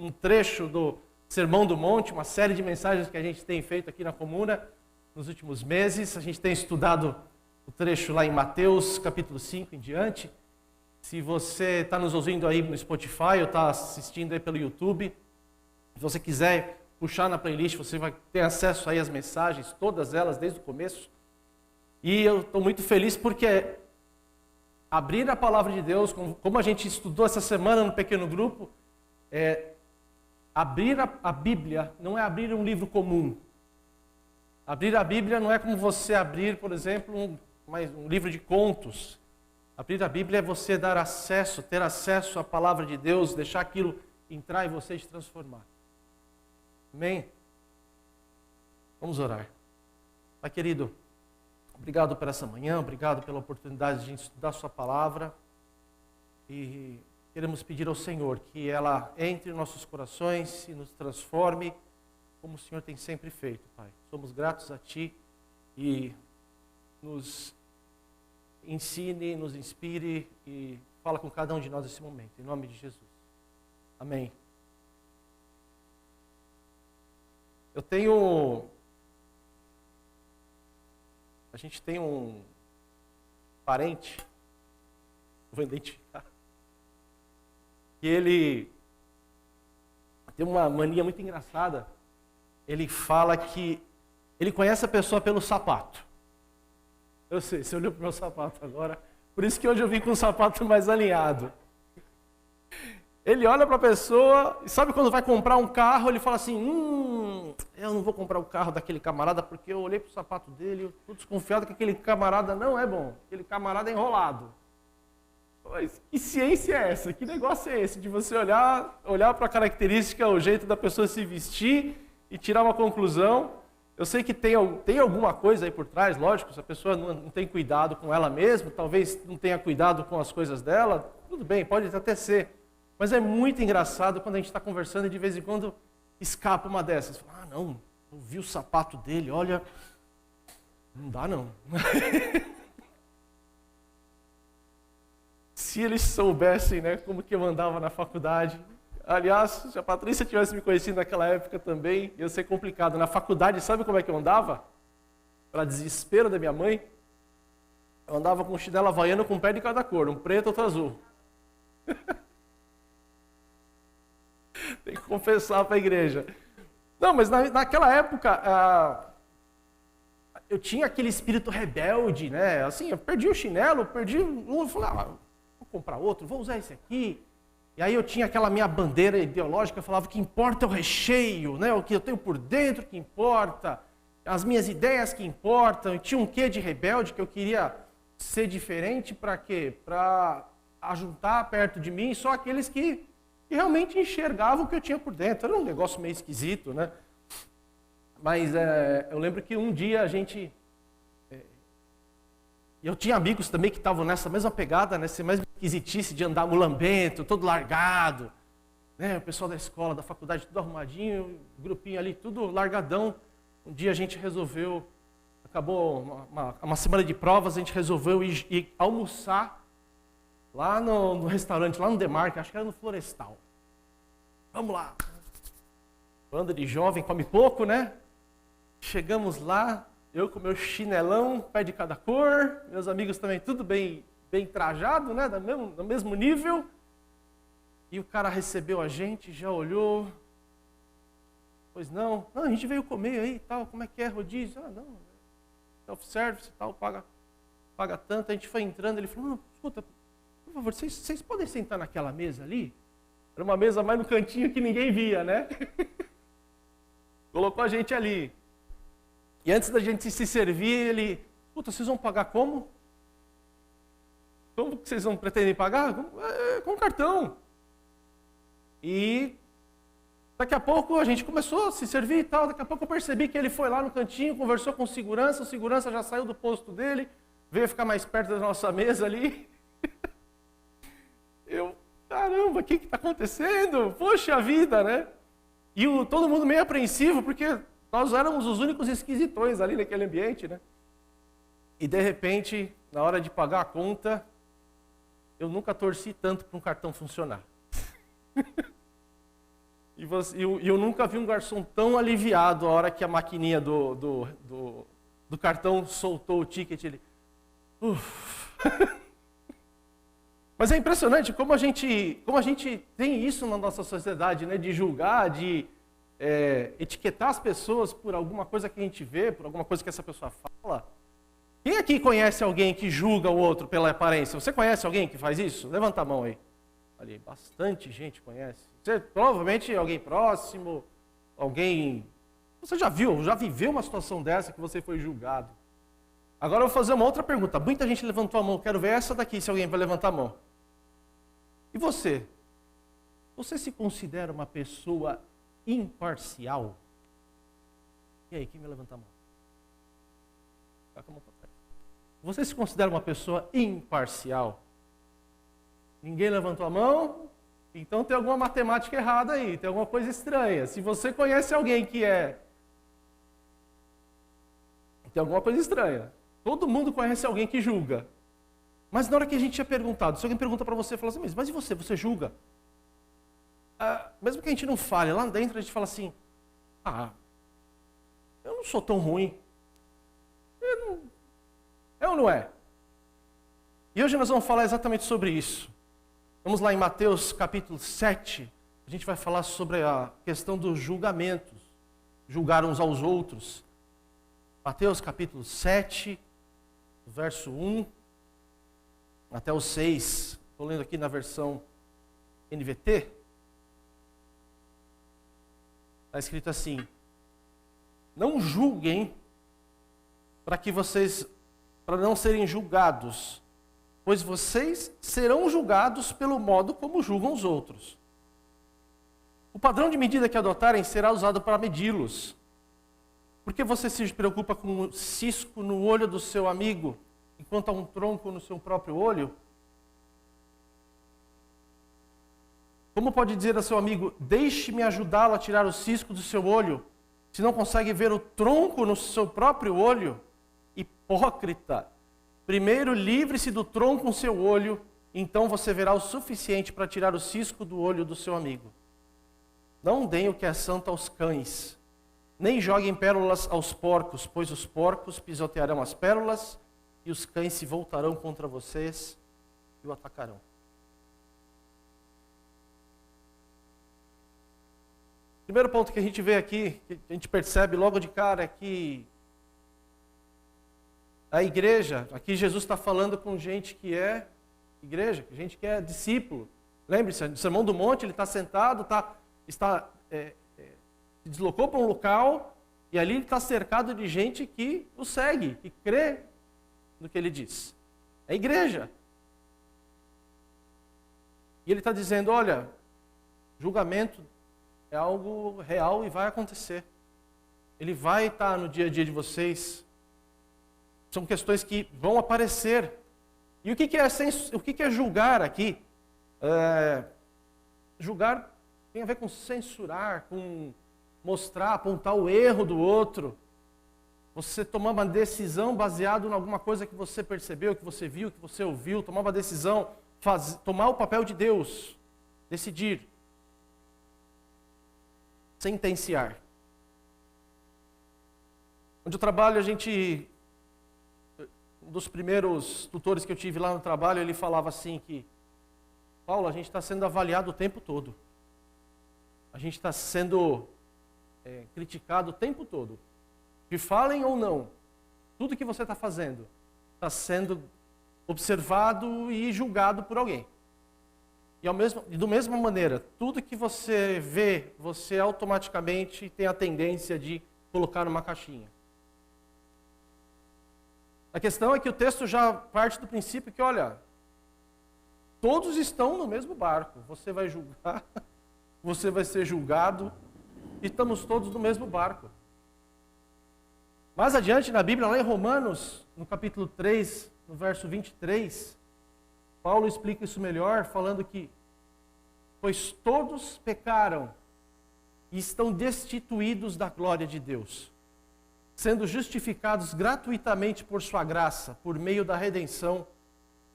um trecho do Sermão do Monte, uma série de mensagens que a gente tem feito aqui na Comuna nos últimos meses. A gente tem estudado o trecho lá em Mateus, capítulo 5 em diante. Se você está nos ouvindo aí no Spotify ou está assistindo aí pelo YouTube, se você quiser puxar na playlist, você vai ter acesso aí às mensagens, todas elas, desde o começo. E eu estou muito feliz porque abrir a palavra de Deus, como a gente estudou essa semana no pequeno grupo, abrir a Bíblia não é abrir um livro comum. Abrir a Bíblia não é como você abrir, por exemplo, um livro de contos. Abrir a Bíblia é você dar acesso, ter acesso à palavra de Deus, deixar aquilo entrar em você e te transformar. Amém? Vamos orar. Pai querido, obrigado por essa manhã, obrigado pela oportunidade de estudar sua palavra. E queremos pedir ao Senhor que ela entre em nossos corações e nos transforme, como o Senhor tem sempre feito, Pai. Somos gratos a Ti e nos ensine, nos inspire e fala com cada um de nós nesse momento, em nome de Jesus. Amém. A gente tem um parente, vou identificar, que ele tem uma mania muito engraçada. Ele fala que ele conhece a pessoa pelo sapato. Eu sei, você olhou para o meu sapato agora, por isso que hoje eu vim com um sapato mais alinhado. Ele olha para a pessoa e sabe quando vai comprar um carro, ele fala assim, eu não vou comprar o carro daquele camarada porque eu olhei para o sapato dele, eu estou desconfiado que aquele camarada não é bom, aquele camarada é enrolado. Mas que ciência é essa? Que negócio é esse de você olhar para a característica, o jeito da pessoa se vestir e tirar uma conclusão? Eu sei que tem alguma coisa aí por trás, lógico, se a pessoa não tem cuidado com ela mesma, talvez não tenha cuidado com as coisas dela, tudo bem, pode até ser. Mas é muito engraçado quando a gente está conversando e de vez em quando escapa uma dessas. Fala, não, eu vi o sapato dele, olha, não dá não. Se eles soubessem, né, como que eu andava na faculdade. Aliás, se a Patrícia tivesse me conhecido naquela época também, ia ser complicado. Na faculdade, sabe como é que eu andava? Para desespero da minha mãe, eu andava com um chinelo havaiano com um pé de cada cor, um preto e outro azul. Tem que confessar para a igreja. Não, mas naquela época, eu tinha aquele espírito rebelde, né? Assim, eu perdi o chinelo, eu falei, vou comprar outro, vou usar esse aqui. E aí eu tinha aquela minha bandeira ideológica, eu falava que importa é o recheio, né? O que eu tenho por dentro que importa, as minhas ideias que importam. E tinha um quê de rebelde que eu queria ser diferente para quê? Para ajuntar perto de mim só aqueles que realmente enxergavam o que eu tinha por dentro. Era um negócio meio esquisito, né? Mas eu lembro que um dia eu tinha amigos também que estavam nessa mesma pegada, nessa mesma esquisitice de andar mulambento, todo largado. Né? O pessoal da escola, da faculdade, tudo arrumadinho, o grupinho ali, tudo largadão. Um dia a gente resolveu, acabou uma semana de provas, a gente resolveu ir almoçar lá no restaurante, lá no Demarque, acho que era no Florestal. Vamos lá. Banda de jovem, come pouco, né? Chegamos lá, eu com meu chinelão, pé de cada cor, meus amigos também tudo bem trajado, né? Do mesmo nível. E o cara recebeu a gente, já olhou. Pois não, a gente veio comer aí e tal, como é que é, rodízio? Não, self-service e tal, paga tanto. A gente foi entrando, ele falou, não, escuta, por favor, vocês podem sentar naquela mesa ali? Era uma mesa mais no cantinho que ninguém via, né? Colocou a gente ali. E antes da gente se servir, ele... Puta, vocês vão pagar como? Como que vocês vão pretender pagar? Com cartão. E daqui a pouco a gente começou a se servir e tal. Daqui a pouco eu percebi que ele foi lá no cantinho, conversou com o segurança já saiu do posto dele, veio ficar mais perto da nossa mesa ali. Caramba, o que está acontecendo? Poxa vida, né? E todo mundo meio apreensivo, porque nós éramos os únicos esquisitões ali naquele ambiente, né? E de repente, na hora de pagar a conta, eu nunca torci tanto para um cartão funcionar. E eu nunca vi um garçom tão aliviado a hora que a maquininha do cartão soltou o ticket. Ele... Mas é impressionante como a gente tem isso na nossa sociedade, né? De julgar, de etiquetar as pessoas por alguma coisa que a gente vê, por alguma coisa que essa pessoa fala. Quem aqui conhece alguém que julga o outro pela aparência? Você conhece alguém que faz isso? Levanta a mão aí. Ali, bastante gente conhece. Você, provavelmente alguém próximo, alguém... Você já viveu uma situação dessa que você foi julgado. Agora eu vou fazer uma outra pergunta. Muita gente levantou a mão. Quero ver essa daqui, se alguém vai levantar a mão. E você? Você se considera uma pessoa imparcial? E aí, quem vai levantar a mão? Coloca a mão para trás. Você se considera uma pessoa imparcial? Ninguém levantou a mão? Então tem alguma matemática errada aí, tem alguma coisa estranha. Se você conhece alguém que tem alguma coisa estranha. Todo mundo conhece alguém que julga. Mas na hora que a gente tinha perguntado, se alguém pergunta para você, fala assim, mas e você? Você julga? Mesmo que a gente não fale, lá dentro a gente fala assim, eu não sou tão ruim. É ou não é? E hoje nós vamos falar exatamente sobre isso. Vamos lá em Mateus capítulo 7, a gente vai falar sobre a questão dos julgamentos, julgar uns aos outros. Mateus capítulo 7, verso 1 até o 6, estou lendo aqui na versão NVT. Está escrito assim, não julguem para não serem julgados, pois vocês serão julgados pelo modo como julgam os outros. O padrão de medida que adotarem será usado para medi-los. Por que você se preocupa com um cisco no olho do seu amigo, enquanto há um tronco no seu próprio olho? Como pode dizer a seu amigo, deixe-me ajudá-lo a tirar o cisco do seu olho, se não consegue ver o tronco no seu próprio olho? Hipócrita! Primeiro livre-se do tronco com seu olho, então você verá o suficiente para tirar o cisco do olho do seu amigo. Não deem o que é santo aos cães, nem joguem pérolas aos porcos, pois os porcos pisotearão as pérolas e os cães se voltarão contra vocês e o atacarão. Primeiro ponto que a gente vê aqui, que a gente percebe logo de cara, é que a igreja, aqui Jesus está falando com gente que é igreja, gente que é discípulo. Lembre-se, no Sermão do Monte, ele está sentado, se deslocou para um local, e ali ele está cercado de gente que o segue, que crê no que ele diz. É a igreja. E ele está dizendo, olha, julgamento é algo real e vai acontecer. Ele vai estar no dia a dia de vocês. São questões que vão aparecer. E o que é julgar aqui? Julgar tem a ver com censurar, com mostrar, apontar o erro do outro. Você tomar uma decisão baseado em alguma coisa que você percebeu, que você viu, que você ouviu. Tomar uma decisão, tomar o papel de Deus. Decidir. Sentenciar. Onde eu trabalho, um dos primeiros tutores que eu tive lá no trabalho, ele falava assim que, Paulo, a gente está sendo avaliado o tempo todo. A gente está sendo criticado o tempo todo. Que falem ou não, tudo que você está fazendo está sendo observado e julgado por alguém. E da mesma maneira, tudo que você vê, você automaticamente tem a tendência de colocar numa caixinha. A questão é que o texto já parte do princípio que, olha, todos estão no mesmo barco. Você vai julgar, você vai ser julgado, e estamos todos no mesmo barco. Mais adiante na Bíblia, lá em Romanos, no capítulo 3, no verso 23, Paulo explica isso melhor, falando que, pois todos pecaram e estão destituídos da glória de Deus, sendo justificados gratuitamente por sua graça, por meio da redenção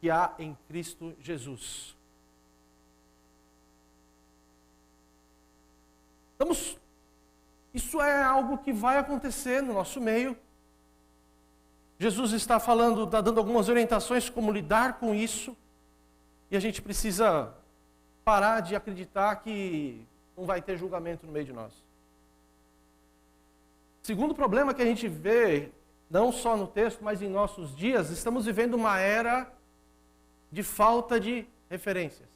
que há em Cristo Jesus. Isso é algo que vai acontecer no nosso meio. Jesus está falando, está dando algumas orientações como lidar com isso. E a gente precisa parar de acreditar que não vai ter julgamento no meio de nós. Segundo problema que a gente vê, não só no texto, mas em nossos dias, estamos vivendo uma era de falta de referências.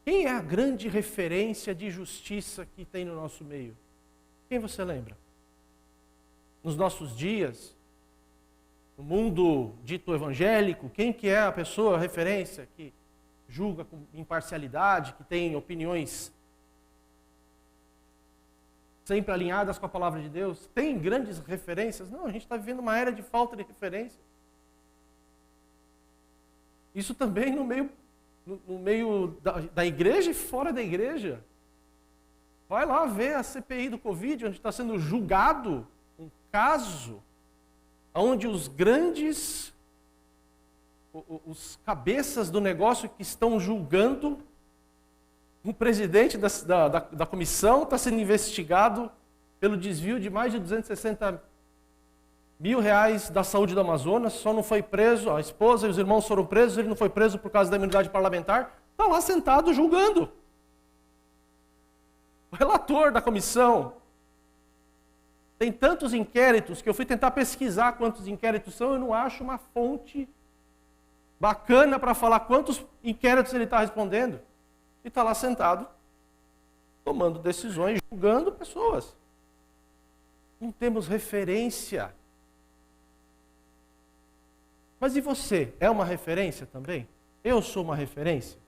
Quem é a grande referência de justiça que tem no nosso meio? Quem você lembra? Nos nossos dias, no mundo dito evangélico, quem que é a pessoa, a referência, que julga com imparcialidade, que tem opiniões sempre alinhadas com a palavra de Deus? Tem grandes referências? Não, a gente está vivendo uma era de falta de referência. Isso também no meio da igreja e fora da igreja. Vai lá ver a CPI do Covid, onde está sendo julgado um caso onde os grandes, os cabeças do negócio que estão julgando, o presidente da comissão está sendo investigado pelo desvio de mais de 260 mil reais da saúde do Amazonas, só não foi preso, a esposa e os irmãos foram presos, ele não foi preso por causa da imunidade parlamentar, está lá sentado julgando. O relator da comissão. Tem tantos inquéritos que eu fui tentar pesquisar quantos inquéritos são, eu não acho uma fonte bacana para falar quantos inquéritos ele está respondendo. E está lá sentado, tomando decisões, julgando pessoas. Não temos referência. Mas e você? É uma referência também? Eu sou uma referência?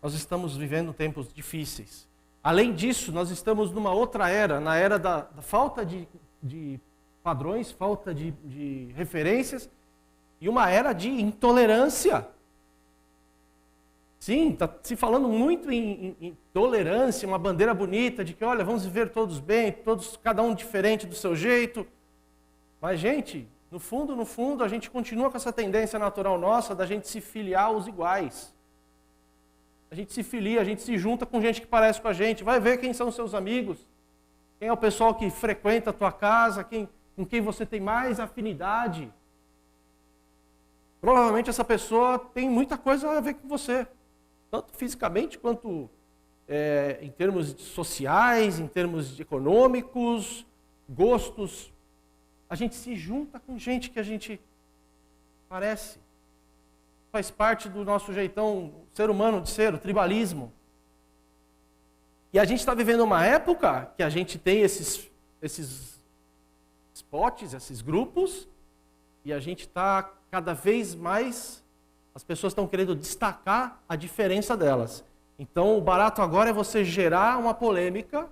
Nós estamos vivendo tempos difíceis. Além disso, nós estamos numa outra era, na era da falta de padrões, falta de referências, e uma era de intolerância. Sim, está se falando muito em tolerância, uma bandeira bonita de que, olha, vamos viver todos bem, todos, cada um diferente do seu jeito. Mas, gente, no fundo, a gente continua com essa tendência natural nossa da gente se filiar aos iguais. A gente se filia, a gente se junta com gente que parece com a gente. Vai ver quem são os seus amigos, quem é o pessoal que frequenta a tua casa, com quem você tem mais afinidade. Provavelmente essa pessoa tem muita coisa a ver com você, tanto fisicamente quanto em termos sociais, em termos econômicos, gostos. A gente se junta com gente que a gente parece. Faz parte do nosso jeitão ser humano de ser, o tribalismo. E a gente está vivendo uma época que a gente tem esses spots, esses grupos, e a gente está cada vez mais, as pessoas estão querendo destacar a diferença delas. Então o barato agora é você gerar uma polêmica,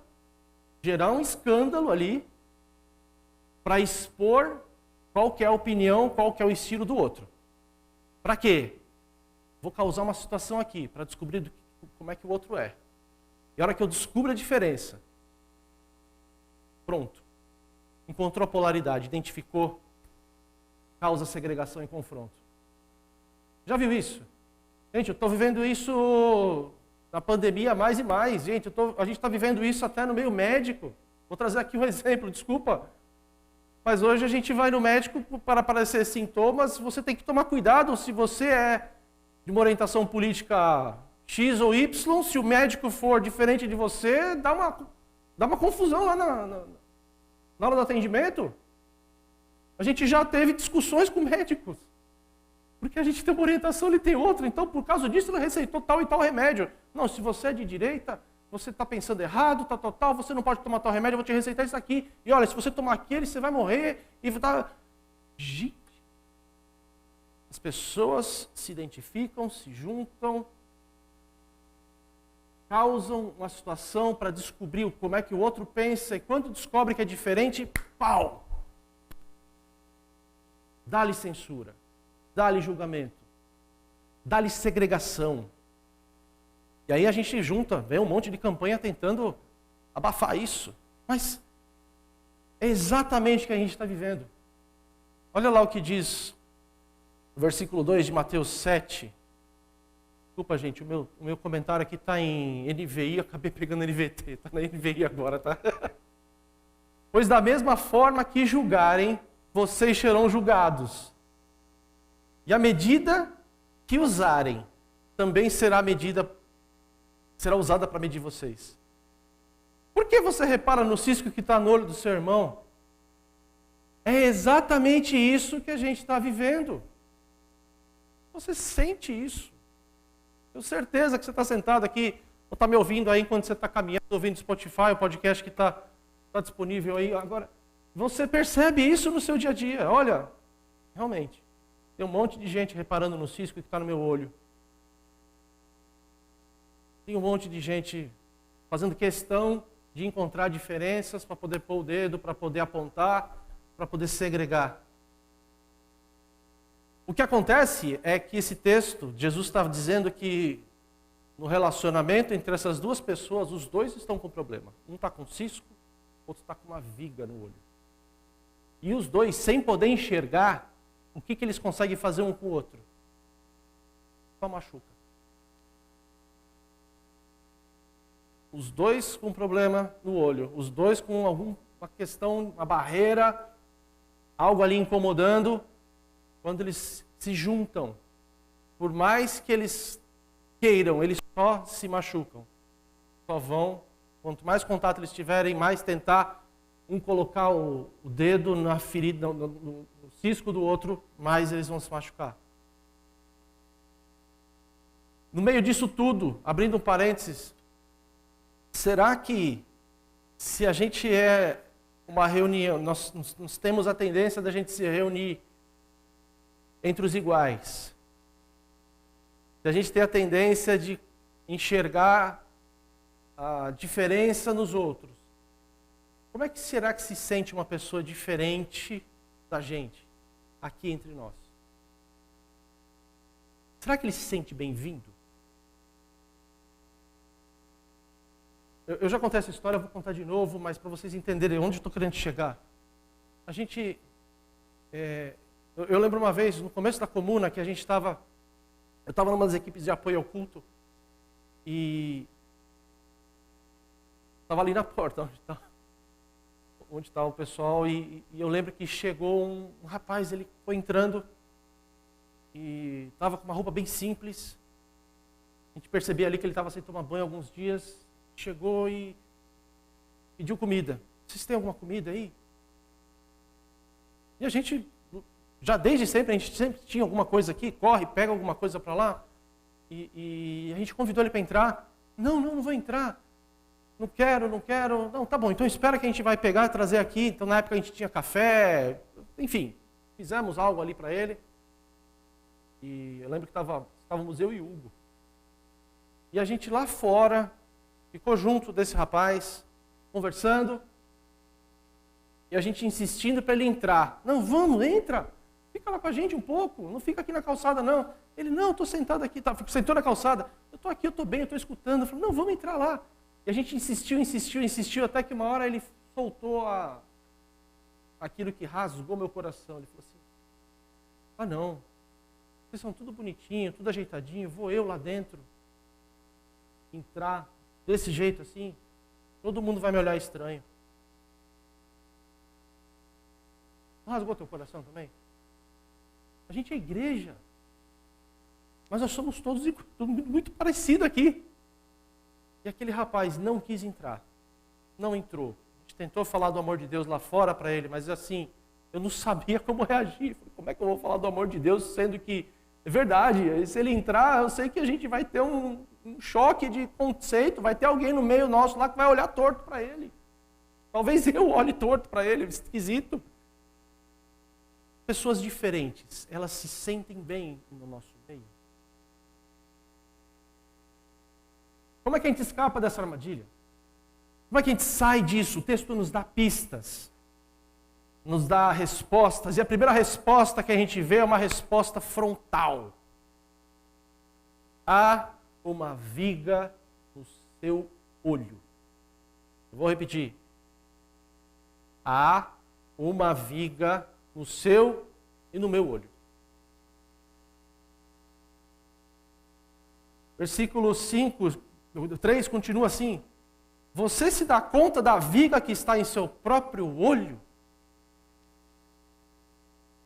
gerar um escândalo ali, para expor qual que é a opinião, qual que é o estilo do outro. Para quê? Vou causar uma situação aqui, para descobrir como é que o outro é. E a hora que eu descubro a diferença, pronto. Encontrou a polaridade, identificou, causa segregação e confronto. Já viu isso? Gente, eu estou vivendo isso na pandemia mais e mais. Gente, a gente está vivendo isso até no meio médico. Vou trazer aqui um exemplo, desculpa. Mas hoje a gente vai no médico para aparecer sintomas, você tem que tomar cuidado se você é de uma orientação política X ou Y, se o médico for diferente de você, dá uma confusão lá na hora do atendimento. A gente já teve discussões com médicos, porque a gente tem uma orientação, ele tem outra, então por causa disso ele receitou tal e tal remédio. Não, se você é de direita, você está pensando errado, tal, você não pode tomar tal remédio, eu vou te receitar isso aqui. E olha, se você tomar aquele, você vai morrer. Gente, as pessoas se identificam, se juntam, causam uma situação para descobrir como é que o outro pensa, e quando descobre que é diferente, pau! Dá-lhe censura, dá-lhe julgamento, dá-lhe segregação. E aí a gente junta, vê um monte de campanha tentando abafar isso. Mas é exatamente o que a gente está vivendo. Olha lá o que diz o versículo 2 de Mateus 7. Desculpa, gente, o meu comentário aqui está em NVI, eu acabei pegando NVT, está na NVI agora, tá? Pois da mesma forma que julgarem, vocês serão julgados. E a medida que usarem, também será usada para medir vocês. Por que você repara no cisco que está no olho do seu irmão? É exatamente isso que a gente está vivendo. Você sente isso. Tenho certeza que você está sentado aqui, ou está me ouvindo aí enquanto você está caminhando, ouvindo Spotify, o podcast que está disponível aí. Agora, você percebe isso no seu dia a dia. Olha, realmente, tem um monte de gente reparando no cisco que está no meu olho. Tem um monte de gente fazendo questão de encontrar diferenças para poder pôr o dedo, para poder apontar, para poder segregar. O que acontece é que esse texto, Jesus estava dizendo que no relacionamento entre essas duas pessoas, os dois estão com problema. Um está com cisco, o outro está com uma viga no olho. E os dois, sem poder enxergar, o que eles conseguem fazer um com o outro? Só machuca. Os dois com problema no olho, os dois com alguma questão, uma barreira, algo ali incomodando, quando eles se juntam, por mais que eles queiram, eles só se machucam. Só vão, quanto mais contato eles tiverem, mais tentar um colocar o dedo na ferida, no cisco do outro, mais eles vão se machucar. No meio disso tudo, abrindo um parênteses, será que se a gente é uma reunião, nós temos a tendência da gente se reunir entre os iguais, se a gente tem a tendência de enxergar a diferença nos outros, como é que será que se sente uma pessoa diferente da gente aqui entre nós? Será que ele se sente bem-vindo? Eu já contei essa história, eu vou contar de novo, mas para vocês entenderem onde eu estou querendo chegar. A gente, eu lembro uma vez, no começo da comuna, que a gente estava, eu estava numa das equipes de apoio ao culto, e estava ali na porta, onde está o pessoal, e eu lembro que chegou um rapaz, ele foi entrando, e estava com uma roupa bem simples, a gente percebia ali que ele estava sem tomar banho há alguns dias, chegou e pediu comida. Vocês têm alguma comida aí? E a gente, já desde sempre, a gente sempre tinha alguma coisa aqui, corre, pega alguma coisa para lá. E a gente convidou ele para entrar. Não vou entrar. Não quero. Não, tá bom, então espera que a gente vai pegar e trazer aqui. Então na época a gente tinha café, enfim, fizemos algo ali para ele. E eu lembro que estávamos eu e o Hugo. E a gente lá fora ficou junto desse rapaz, conversando, e a gente insistindo para ele entrar. Não, vamos, entra, fica lá com a gente um pouco, não fica aqui na calçada não. Ele, não, estou sentado aqui, sentou na calçada, eu estou aqui, eu estou bem, eu estou escutando. Eu falei, não, vamos entrar lá. E a gente insistiu, até que uma hora ele soltou aquilo que rasgou meu coração. Ele falou assim, não, vocês são tudo bonitinho, tudo ajeitadinho, vou eu lá dentro entrar desse jeito assim, todo mundo vai me olhar estranho. Rasgou teu coração também? A gente é igreja, mas nós somos todos muito parecidos aqui. E aquele rapaz não quis entrar, não entrou. A gente tentou falar do amor de Deus lá fora para ele, mas assim, eu não sabia como reagir. Falei, como é que eu vou falar do amor de Deus, sendo que é verdade, se ele entrar, eu sei que a gente vai ter um choque de conceito, vai ter alguém no meio nosso lá que vai olhar torto para ele. Talvez eu olhe torto para ele, esquisito. Pessoas diferentes, elas se sentem bem no nosso meio. Como é que a gente escapa dessa armadilha? Como é que a gente sai disso? O texto nos dá pistas, nos dá respostas, e a primeira resposta que a gente vê é uma resposta frontal. Há uma viga no seu olho. Eu vou repetir. Há uma viga no seu e no meu olho. Versículo 3 continua assim: você se dá conta da viga que está em seu próprio olho?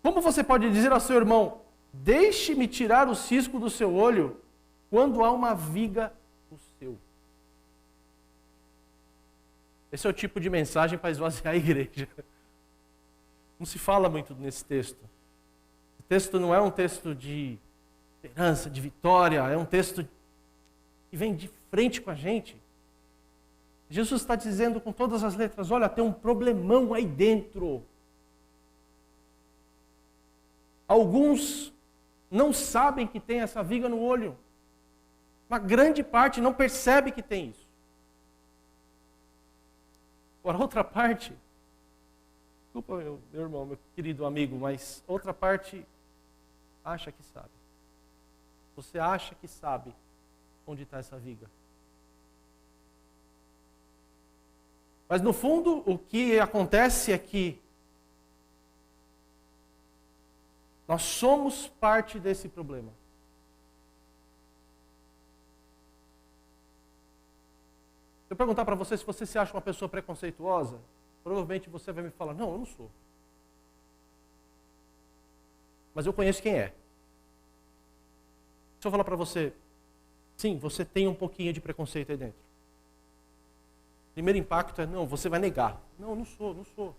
Como você pode dizer ao seu irmão, deixe-me tirar o cisco do seu olho, quando há uma viga no seu? Esse é o tipo de mensagem para esvaziar a igreja. Não se fala muito nesse texto. O texto não é um texto de esperança, de vitória, é um texto que vem de frente com a gente. Jesus está dizendo com todas as letras, olha, tem um problemão aí dentro. Alguns não sabem que tem essa viga no olho. Uma grande parte não percebe que tem isso. Por outra parte, desculpa meu irmão, meu querido amigo, mas outra parte acha que sabe. Você acha que sabe onde está essa viga. Mas no fundo, o que acontece é que nós somos parte desse problema. Se eu perguntar para você se você se acha uma pessoa preconceituosa, provavelmente você vai me falar, não, eu não sou. Mas eu conheço quem é. Se eu falar para você, sim, você tem um pouquinho de preconceito aí dentro. Primeiro impacto é, não, você vai negar. Não, eu não sou.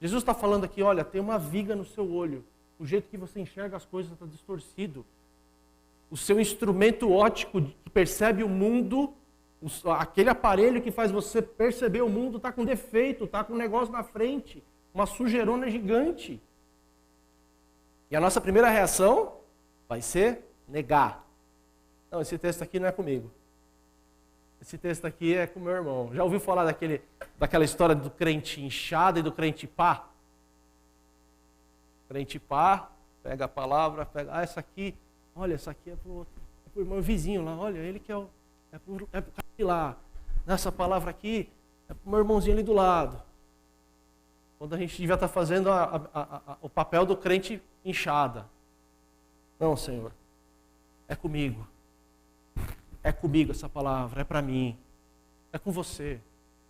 Jesus está falando aqui, olha, tem uma viga no seu olho. O jeito que você enxerga as coisas está distorcido. O seu instrumento óptico que percebe o mundo, aquele aparelho que faz você perceber o mundo está com defeito, está com um negócio na frente, uma sujeirona gigante. E a nossa primeira reação vai ser negar. Não, esse texto aqui não é comigo. Esse texto aqui é com meu irmão. Já ouviu falar daquela história do crente inchado e do crente pá? Crente pá, pega a palavra, pega, essa aqui, olha, essa aqui é pro irmão vizinho lá, olha, ele que é pro cara lá. Nessa palavra aqui, é pro meu irmãozinho ali do lado. Quando a gente devia estar fazendo o papel do crente inchada. Não, Senhor, é comigo. É comigo essa palavra, é para mim. É com você.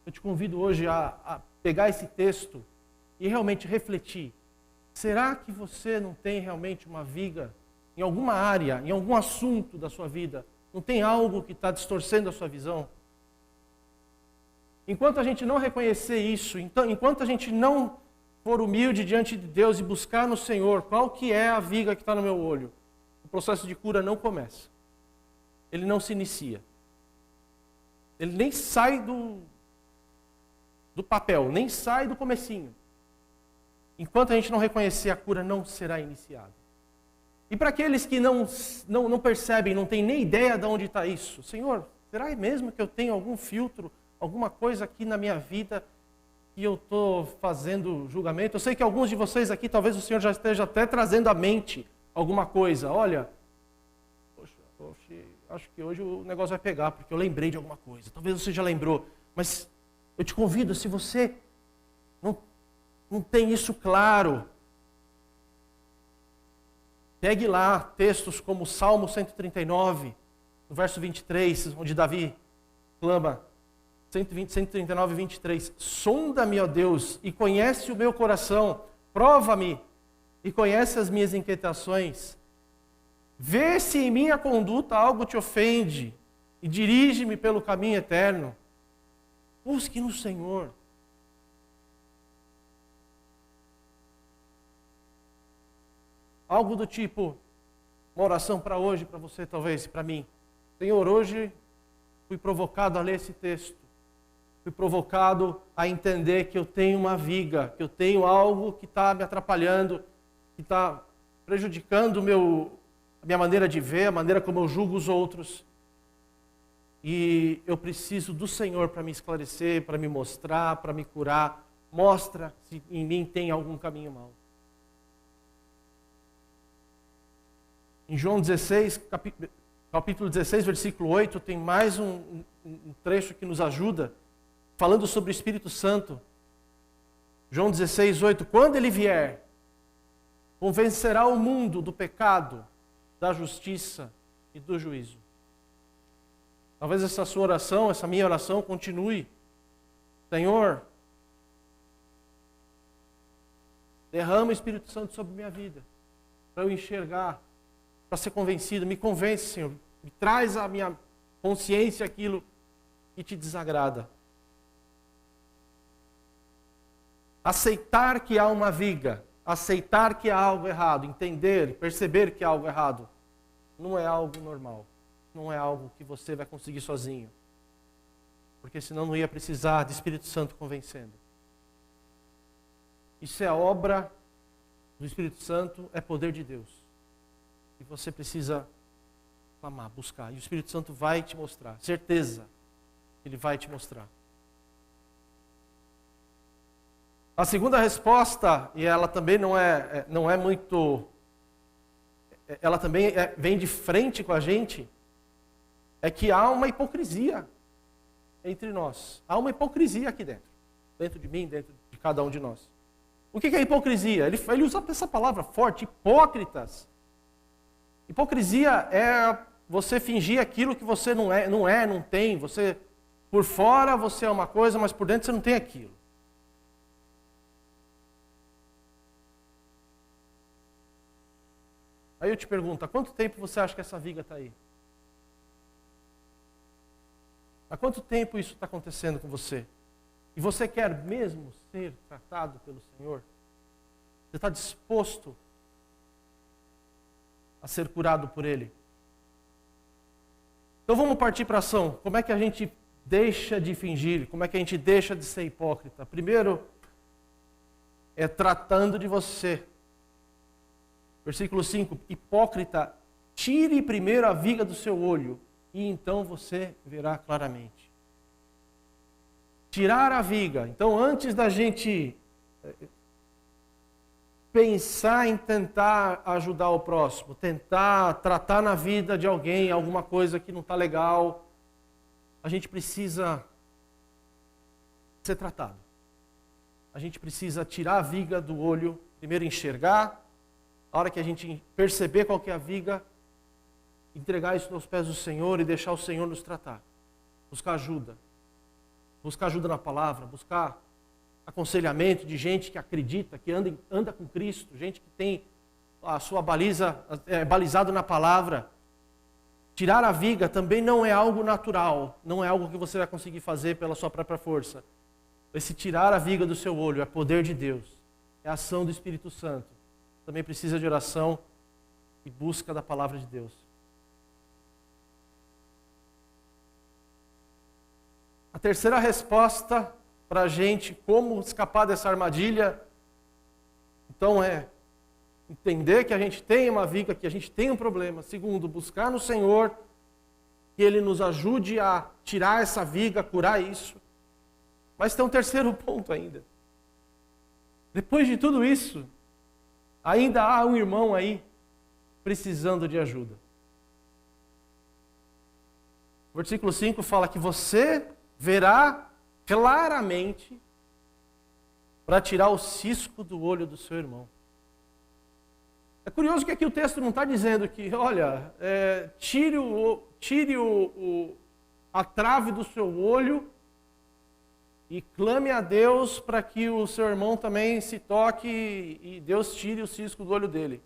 Eu te convido hoje a pegar esse texto e realmente refletir. Será que você não tem realmente uma viga em alguma área, em algum assunto da sua vida? Não tem algo que está distorcendo a sua visão? Enquanto a gente não reconhecer isso, enquanto a gente não for humilde diante de Deus e buscar no Senhor qual que é a viga que está no meu olho, o processo de cura não começa. Ele não se inicia. Ele nem sai do papel, nem sai do comecinho. Enquanto a gente não reconhecer, a cura não será iniciada. E para aqueles que não percebem, não têm nem ideia de onde está isso, Senhor, será mesmo que eu tenho algum filtro, alguma coisa aqui na minha vida que eu estou fazendo julgamento? Eu sei que alguns de vocês aqui, talvez o Senhor já esteja até trazendo à mente alguma coisa. Olha, poxa, acho que hoje o negócio vai pegar, porque eu lembrei de alguma coisa. Talvez você já lembrou, mas eu te convido, se você não tem isso claro, pegue lá textos como Salmo 139, no verso 23, onde Davi clama, 139, 23, sonda-me, ó Deus, e conhece o meu coração, prova-me e conhece as minhas inquietações. Vê se em minha conduta algo te ofende e dirige-me pelo caminho eterno. Busque no Senhor. Algo do tipo, uma oração para hoje, para você talvez, para mim. Senhor, hoje fui provocado a ler esse texto. Fui provocado a entender que eu tenho uma viga, que eu tenho algo que está me atrapalhando, que está prejudicando a minha maneira de ver, a maneira como eu julgo os outros. E eu preciso do Senhor para me esclarecer, para me mostrar, para me curar. Mostra se em mim tem algum caminho mau. Em João 16, capítulo 16, versículo 8, tem mais um trecho que nos ajuda, falando sobre o Espírito Santo. João 16, 8, quando ele vier, convencerá o mundo do pecado, da justiça e do juízo. Talvez essa sua oração, essa minha oração continue. Senhor, derrama o Espírito Santo sobre minha vida, para eu enxergar, para ser convencido. Me convence, Senhor. Me traz à minha consciência aquilo que te desagrada. Aceitar que há uma viga, aceitar que há algo errado, entender, perceber que há algo errado, não é algo normal. Não é algo que você vai conseguir sozinho. Porque senão não ia precisar de Espírito Santo convencendo. Isso é obra do Espírito Santo, é poder de Deus. E você precisa clamar, buscar. E o Espírito Santo vai te mostrar. Certeza. Ele vai te mostrar. A segunda resposta, e ela também não é muito... Ela também vem de frente com a gente, é que há uma hipocrisia entre nós. Há uma hipocrisia aqui dentro. Dentro de mim, dentro de cada um de nós. O que é hipocrisia? Ele usa essa palavra forte, hipócritas. Hipocrisia é você fingir aquilo que você não tem. Você, por fora você é uma coisa, mas por dentro você não tem aquilo. Aí eu te pergunto, há quanto tempo você acha que essa viga está aí? Há quanto tempo isso está acontecendo com você? E você quer mesmo ser tratado pelo Senhor? Você está disposto a ser curado por Ele? Então vamos partir para a ação. Como é que a gente deixa de fingir? Como é que a gente deixa de ser hipócrita? Primeiro, é tratando de você. Versículo 5, hipócrita, tire primeiro a viga do seu olho, e então você verá claramente. Tirar a viga. Então, antes da gente pensar em tentar ajudar o próximo, tentar tratar na vida de alguém alguma coisa que não está legal, a gente precisa ser tratado. A gente precisa tirar a viga do olho, primeiro enxergar, a hora que a gente perceber qual que é a viga, entregar isso aos pés do Senhor e deixar o Senhor nos tratar. Buscar ajuda. Buscar ajuda na palavra, buscar aconselhamento de gente que acredita, que anda com Cristo, gente que tem a sua baliza, balizado na palavra. Tirar a viga também não é algo natural, não é algo que você vai conseguir fazer pela sua própria força. Esse tirar a viga do seu olho é poder de Deus, é a ação do Espírito Santo. Também precisa de oração e busca da palavra de Deus. A terceira resposta para a gente como escapar dessa armadilha, então é entender que a gente tem uma viga, que a gente tem um problema. Segundo, buscar no Senhor que Ele nos ajude a tirar essa viga, a curar isso. Mas tem um terceiro ponto ainda. Depois de tudo isso, ainda há um irmão aí precisando de ajuda. O versículo 5 fala que você verá claramente para tirar o cisco do olho do seu irmão. É curioso que aqui o texto não está dizendo que, olha, tire a trave do seu olho e clame a Deus para que o seu irmão também se toque e Deus tire o cisco do olho dele.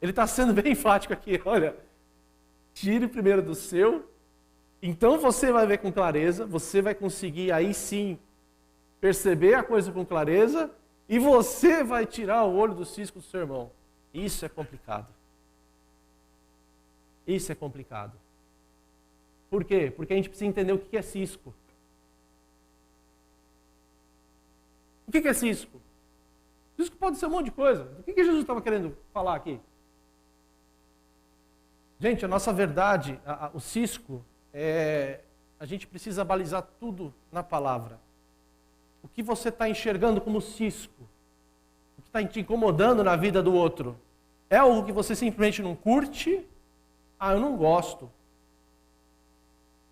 Ele está sendo bem enfático aqui, olha, tire primeiro do seu, então você vai ver com clareza, você vai conseguir aí sim perceber a coisa com clareza e você vai tirar o olho do cisco do seu irmão. Isso é complicado. Isso é complicado. Por quê? Porque a gente precisa entender o que é cisco. O que é cisco? Cisco pode ser um monte de coisa. O que Jesus estava querendo falar aqui? Gente, a nossa verdade, o cisco, a gente precisa balizar tudo na palavra. O que você está enxergando como cisco? O que está te incomodando na vida do outro? É algo que você simplesmente não curte? Eu não gosto.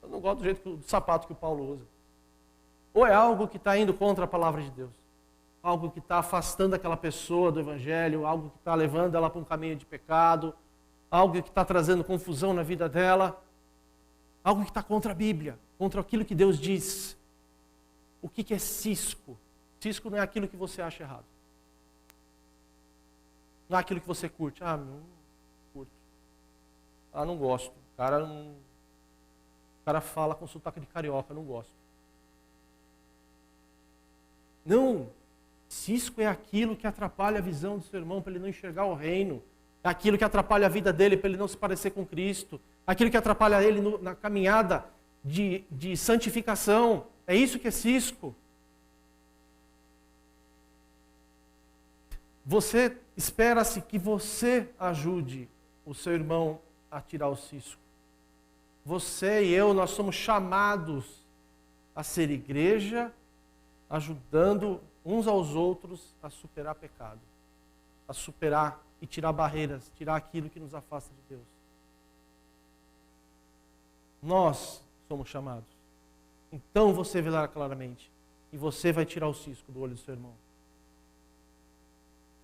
Eu não gosto do sapato que o Paulo usa. Ou é algo que está indo contra a palavra de Deus? Algo que está afastando aquela pessoa do Evangelho, algo que está levando ela para um caminho de pecado, algo que está trazendo confusão na vida dela. algo que está contra a Bíblia, contra aquilo que Deus diz. O que é cisco? Cisco não é aquilo que você acha errado. Não é aquilo que você curte. Ah, não curto. Ah, não gosto. O cara fala com sotaque de carioca, não gosto. Não. Cisco é aquilo que atrapalha a visão do seu irmão para ele não enxergar o reino. É aquilo que atrapalha a vida dele para ele não se parecer com Cristo. Aquilo que atrapalha ele na caminhada de santificação. É isso que é cisco. Você espera-se que você ajude o seu irmão a tirar o cisco. Você e eu, nós somos chamados a ser igreja, ajudando uns aos outros a superar pecado, a superar e tirar barreiras, tirar aquilo que nos afasta de Deus. Nós somos chamados. Então você verá claramente e você vai tirar o cisco do olho do seu irmão.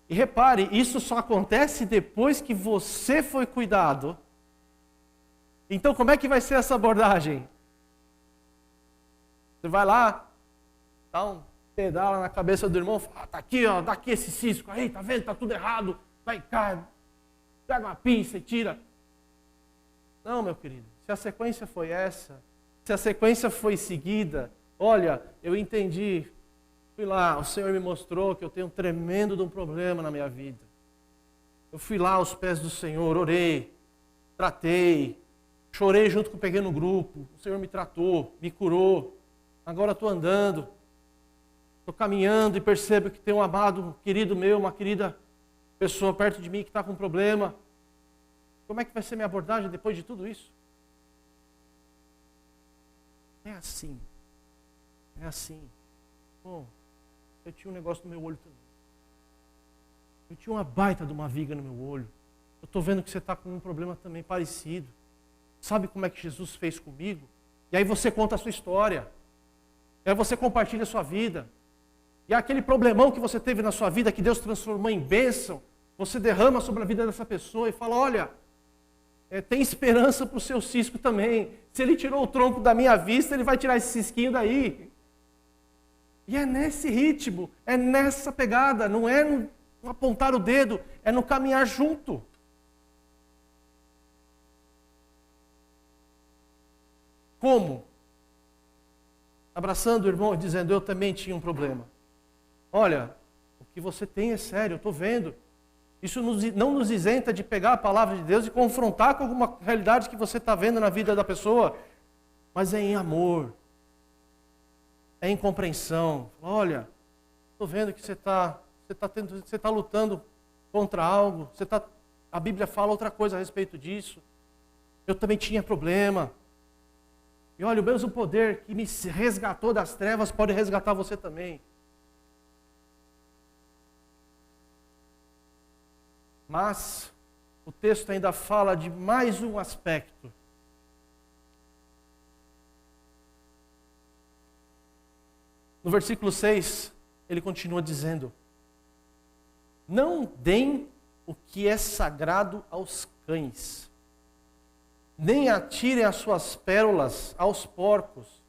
E repare, isso só acontece depois que você foi cuidado. Então como é que vai ser essa abordagem? Você vai lá, dá um pedala na cabeça do irmão, fala, tá aqui, ó, dá aqui esse cisco aí, tá vendo? Tá tudo errado. Vai cá, pega uma pinça e tira. Não, meu querido, se a sequência foi essa, se a sequência foi seguida, olha, eu entendi, fui lá, o Senhor me mostrou que eu tenho um tremendo de um problema na minha vida. Eu fui lá aos pés do Senhor, orei, tratei, chorei junto com o pequeno grupo, o Senhor me tratou, me curou, agora estou andando, estou caminhando e percebo que tem um amado, um querido meu, uma querida pessoa perto de mim que está com um problema. Como é que vai ser minha abordagem depois de tudo isso? É assim. É assim. Bom, eu tinha um negócio no meu olho também. Eu tinha uma baita de uma viga no meu olho. Eu estou vendo que você está com um problema também parecido. Sabe como é que Jesus fez comigo? E aí você conta a sua história. E aí você compartilha a sua vida. E aquele problemão que você teve na sua vida, que Deus transformou em bênção, você derrama sobre a vida dessa pessoa e fala, olha, tem esperança para o seu cisco também. Se ele tirou o tronco da minha vista, ele vai tirar esse cisquinho daí. E é nesse ritmo, é nessa pegada, não é no apontar o dedo, é no caminhar junto. Como? Abraçando o irmão e dizendo, eu também tinha um problema. Olha, o que você tem é sério, eu estou vendo. Isso não nos isenta de pegar a palavra de Deus e confrontar com alguma realidade que você está vendo na vida da pessoa, mas é em amor, é em compreensão. Olha, estou vendo que você está lutando contra algo, a Bíblia fala outra coisa a respeito disso. Eu também tinha problema. E olha, o mesmo poder que me resgatou das trevas pode resgatar você também. Mas o texto ainda fala de mais um aspecto. No versículo 6, ele continua dizendo, não deem o que é sagrado aos cães, nem atirem as suas pérolas aos porcos.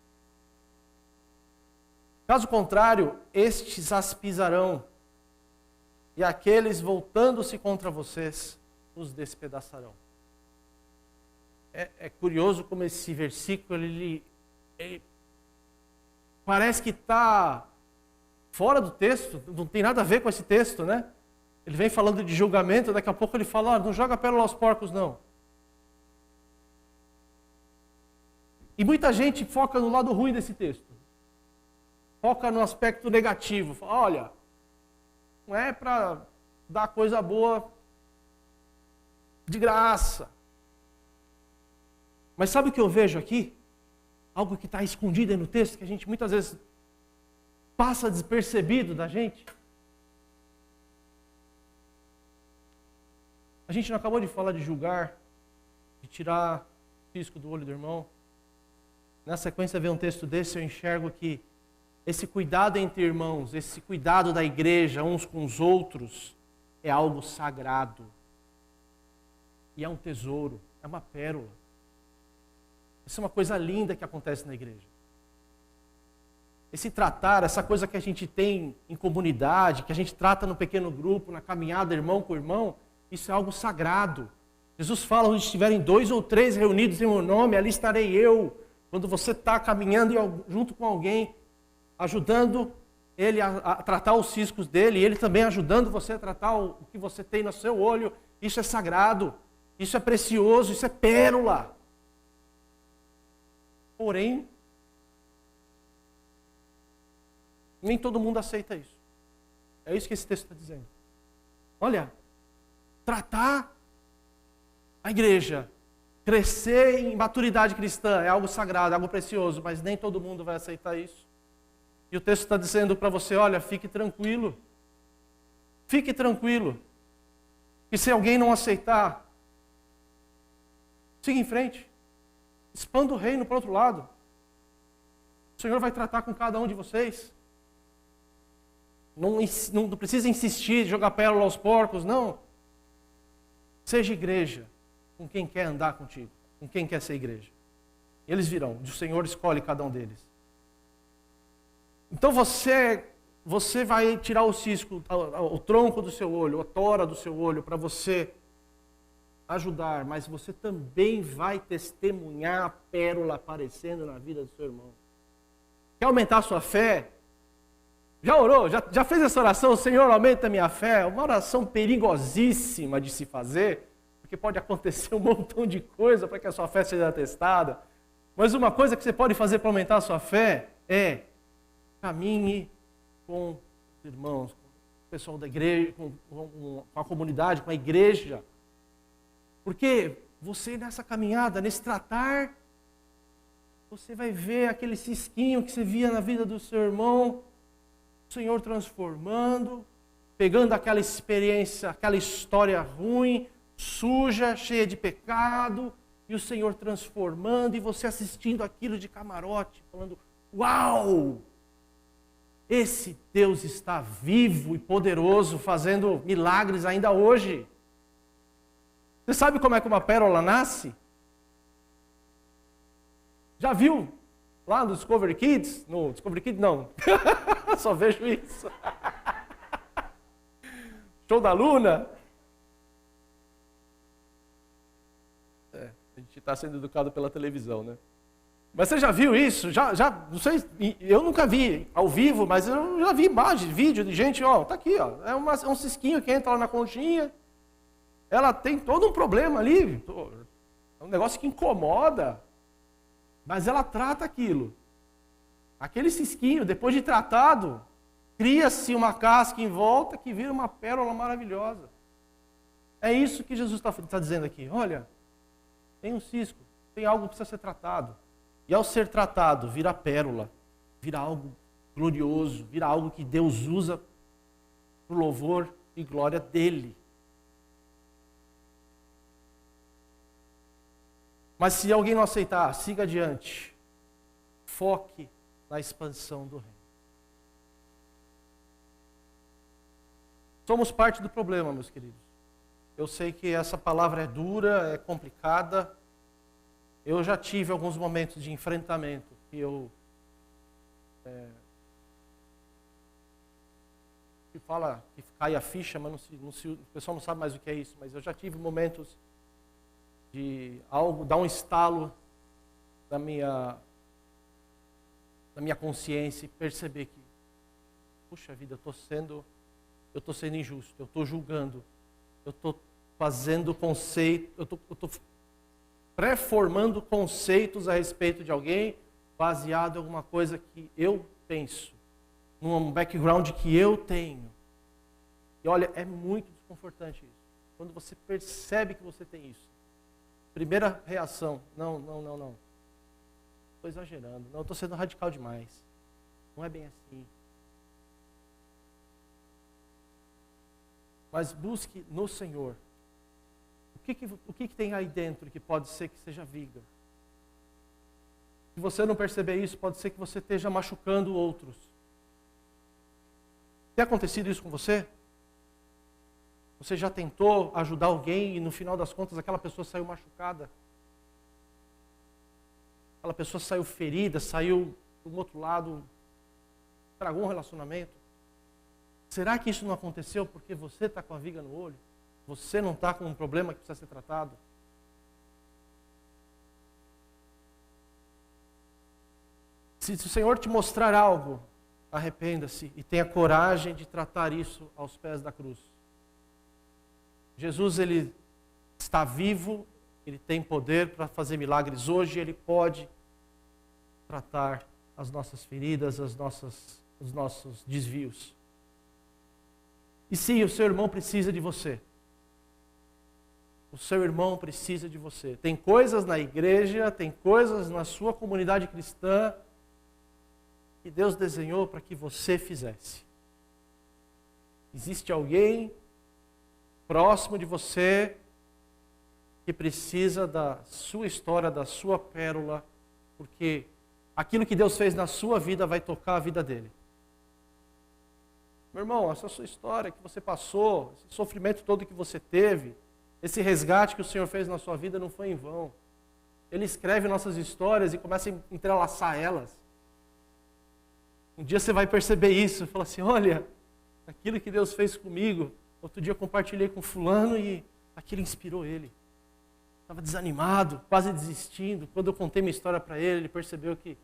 Caso contrário, estes as pisarão, e aqueles, voltando-se contra vocês, os despedaçarão. É curioso como esse versículo, ele parece que está fora do texto, não tem nada a ver com esse texto, né? Ele vem falando de julgamento, daqui a pouco ele fala, não joga pérola aos porcos, não. E muita gente foca no lado ruim desse texto. Foca no aspecto negativo. Fala, olha, não é para dar coisa boa de graça. Mas sabe o que eu vejo aqui? Algo que está escondido aí no texto, que a gente muitas vezes passa despercebido da gente. A gente não acabou de falar de julgar, de tirar o cisco do olho do irmão. Na sequência, ver um texto desse, eu enxergo que esse cuidado entre irmãos, esse cuidado da igreja uns com os outros, é algo sagrado. E é um tesouro, é uma pérola. Isso é uma coisa linda que acontece na igreja. Esse tratar, essa coisa que a gente tem em comunidade, que a gente trata no pequeno grupo, na caminhada, irmão com irmão, isso é algo sagrado. Jesus fala, onde estiverem 2 ou 3 reunidos em meu nome, ali estarei eu. Quando você está caminhando junto com alguém, ajudando ele a tratar os ciscos dele, e ele também ajudando você a tratar o que você tem no seu olho, isso é sagrado, isso é precioso, isso é pérola. Porém, nem todo mundo aceita isso. É isso que esse texto está dizendo. Olha, tratar a igreja, crescer em maturidade cristã é algo sagrado, é algo precioso, mas nem todo mundo vai aceitar isso. E o texto está dizendo para você, olha, fique tranquilo. Fique tranquilo. E se alguém não aceitar, siga em frente. Expanda o reino para o outro lado. O Senhor vai tratar com cada um de vocês. Não precisa insistir, jogar pérola aos porcos, não. Seja igreja com quem quer andar contigo, com quem quer ser igreja. Eles virão, o Senhor escolhe cada um deles. Então você vai tirar o cisco, o tronco do seu olho, a tora do seu olho, para você ajudar, mas você também vai testemunhar a pérola aparecendo na vida do seu irmão. Quer aumentar a sua fé? Já orou? Já fez essa oração? Senhor, aumenta a minha fé? É uma oração perigosíssima de se fazer, porque pode acontecer um montão de coisa para que a sua fé seja testada. Mas uma coisa que você pode fazer para aumentar a sua fé é caminhe com os irmãos, com o pessoal da igreja, com a comunidade, com a igreja. Porque você nessa caminhada, nesse tratar, você vai ver aquele cisquinho que você via na vida do seu irmão, o Senhor transformando, pegando aquela experiência, aquela história ruim, suja, cheia de pecado, e o Senhor transformando, e você assistindo aquilo de camarote, falando, uau! Esse Deus está vivo e poderoso, fazendo milagres ainda hoje. Você sabe como é que uma pérola nasce? Já viu? Lá no Discovery Kids? No Discovery Kids não. Só vejo isso. Show da Luna? A gente está sendo educado pela televisão, né? Mas você já viu isso? Não sei, eu nunca vi ao vivo, mas eu já vi imagem, vídeo de gente, ó, tá aqui, ó. É um cisquinho que entra lá na conchinha. Ela tem todo um problema ali. É um negócio que incomoda. Mas ela trata aquilo. Aquele cisquinho, depois de tratado, cria-se uma casca em volta que vira uma pérola maravilhosa. É isso que Jesus está dizendo aqui. Olha, tem um cisco, tem algo que precisa ser tratado. E ao ser tratado, vira pérola, vira algo glorioso, vira algo que Deus usa para o louvor e glória dele. Mas se alguém não aceitar, siga adiante. Foque na expansão do reino. Somos parte do problema, meus queridos. Eu sei que essa palavra é dura, é complicada. Eu já tive alguns momentos de enfrentamento que que fala que cai a ficha, mas o pessoal não sabe mais o que é isso. Mas eu já tive momentos de algo, dar um estalo na minha consciência e perceber que, puxa vida, eu estou sendo injusto, eu estou julgando, eu estou fazendo conceito, eu estou pré-formando conceitos a respeito de alguém baseado em alguma coisa que eu penso, num background que eu tenho. E olha, é muito desconfortante isso. Quando você percebe que você tem isso. Primeira reação, não. Estou exagerando, não, estou sendo radical demais. Não é bem assim. Mas busque no Senhor. O que tem aí dentro que pode ser que seja viga? Se você não perceber isso, pode ser que você esteja machucando outros. Tem acontecido isso com você? Você já tentou ajudar alguém e no final das contas aquela pessoa saiu machucada? aquela pessoa saiu ferida, saiu do outro lado, estragou um relacionamento. Será que isso não aconteceu porque você está com a viga no olho? Você não está com um problema que precisa ser tratado? Se o Senhor te mostrar algo, arrependa-se e tenha coragem de tratar isso aos pés da cruz. Jesus, Ele está vivo, Ele tem poder para fazer milagres hoje, Ele pode tratar as nossas feridas, os nossos desvios. E sim, o seu irmão precisa de você. O seu irmão precisa de você. Tem coisas na igreja, tem coisas na sua comunidade cristã que Deus desenhou para que você fizesse. Existe alguém próximo de você que precisa da sua história, da sua pérola, porque aquilo que Deus fez na sua vida vai tocar a vida dele. Meu irmão, essa sua história que você passou, esse sofrimento todo que você teve, esse resgate que o Senhor fez na sua vida não foi em vão. Ele escreve nossas histórias e começa a entrelaçar elas. Um dia você vai perceber isso, fala assim, olha, aquilo que Deus fez comigo, outro dia eu compartilhei com fulano e aquilo inspirou ele. Estava desanimado, quase desistindo. Quando eu contei minha história para ele, ele percebeu que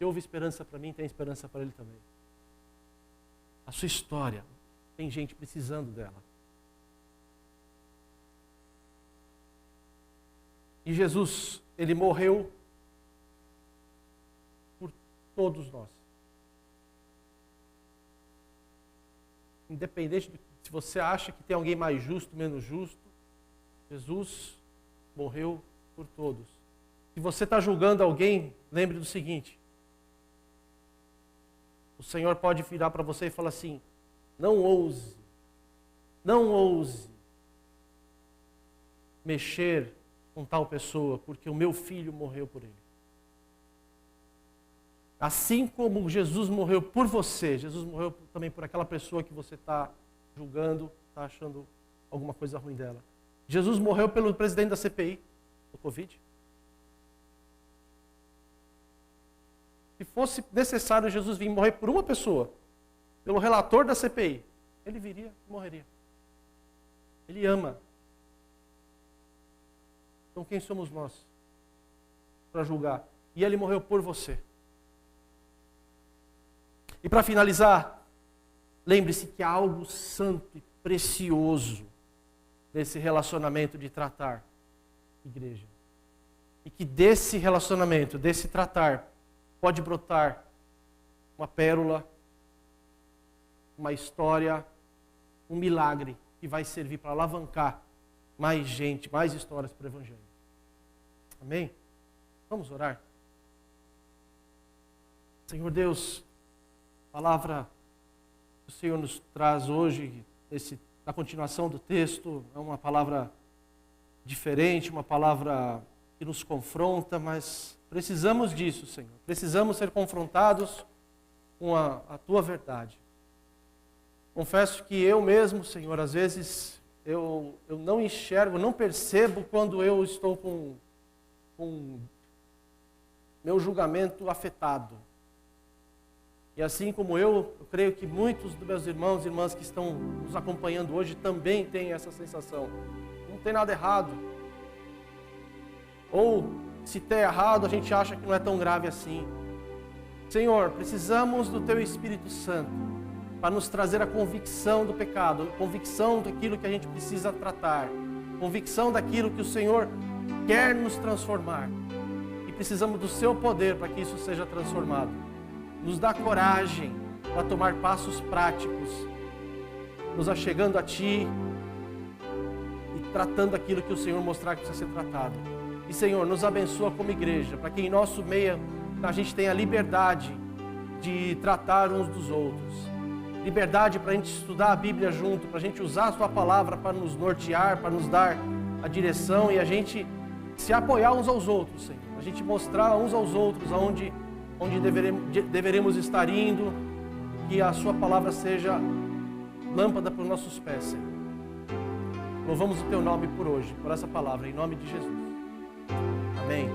houve esperança para mim, tem esperança para ele também. A sua história, tem gente precisando dela. E Jesus, Ele morreu por todos nós. Independente de se você acha que tem alguém mais justo, menos justo, Jesus morreu por todos. Se você está julgando alguém, lembre do seguinte: o Senhor pode virar para você e falar assim, não ouse mexer com tal pessoa, porque o meu filho morreu por ele. Assim como Jesus morreu por você, Jesus morreu também por aquela pessoa que você está julgando, está achando alguma coisa ruim dela. Jesus morreu pelo presidente da CPI, do Covid. Se fosse necessário Jesus vir morrer por uma pessoa, pelo relator da CPI, ele viria e morreria. Ele ama. Então quem somos nós para julgar? E ele morreu por você. E para finalizar, lembre-se que há algo santo e precioso nesse relacionamento de tratar igreja. E que desse relacionamento, desse tratar, pode brotar uma pérola, uma história, um milagre que vai servir para alavancar mais gente, mais histórias para o Evangelho. Amém? Vamos orar? Senhor Deus, a palavra que o Senhor nos traz hoje, na continuação do texto, é uma palavra diferente, uma palavra que nos confronta, mas precisamos disso, Senhor. Precisamos ser confrontados com a Tua verdade. Confesso que eu mesmo, Senhor, às vezes eu não enxergo, não percebo quando eu estou com meu julgamento afetado. E assim como eu creio que muitos dos meus irmãos e irmãs que estão nos acompanhando hoje também têm essa sensação. Não tem nada errado. Ou, se tem errado, a gente acha que não é tão grave assim. Senhor, precisamos do Teu Espírito Santo para nos trazer a convicção do pecado, a convicção daquilo que a gente precisa tratar, convicção daquilo que o Senhor quer nos transformar. E precisamos do Seu poder para que isso seja transformado. Nos dá coragem para tomar passos práticos, nos achegando a Ti e tratando aquilo que o Senhor mostrar que precisa ser tratado. E Senhor, nos abençoa como igreja, para que em nosso meio a gente tenha liberdade de tratar uns dos outros. Liberdade para a gente estudar a Bíblia junto, para a gente usar a Sua palavra para nos nortear, para nos dar a direção e a gente se apoiar uns aos outros, Senhor. A gente mostrar uns aos outros aonde deveremos estar indo, que a Sua palavra seja lâmpada para os nossos pés, Senhor. Louvamos o Teu nome por hoje, por essa palavra, em nome de Jesus. Amém.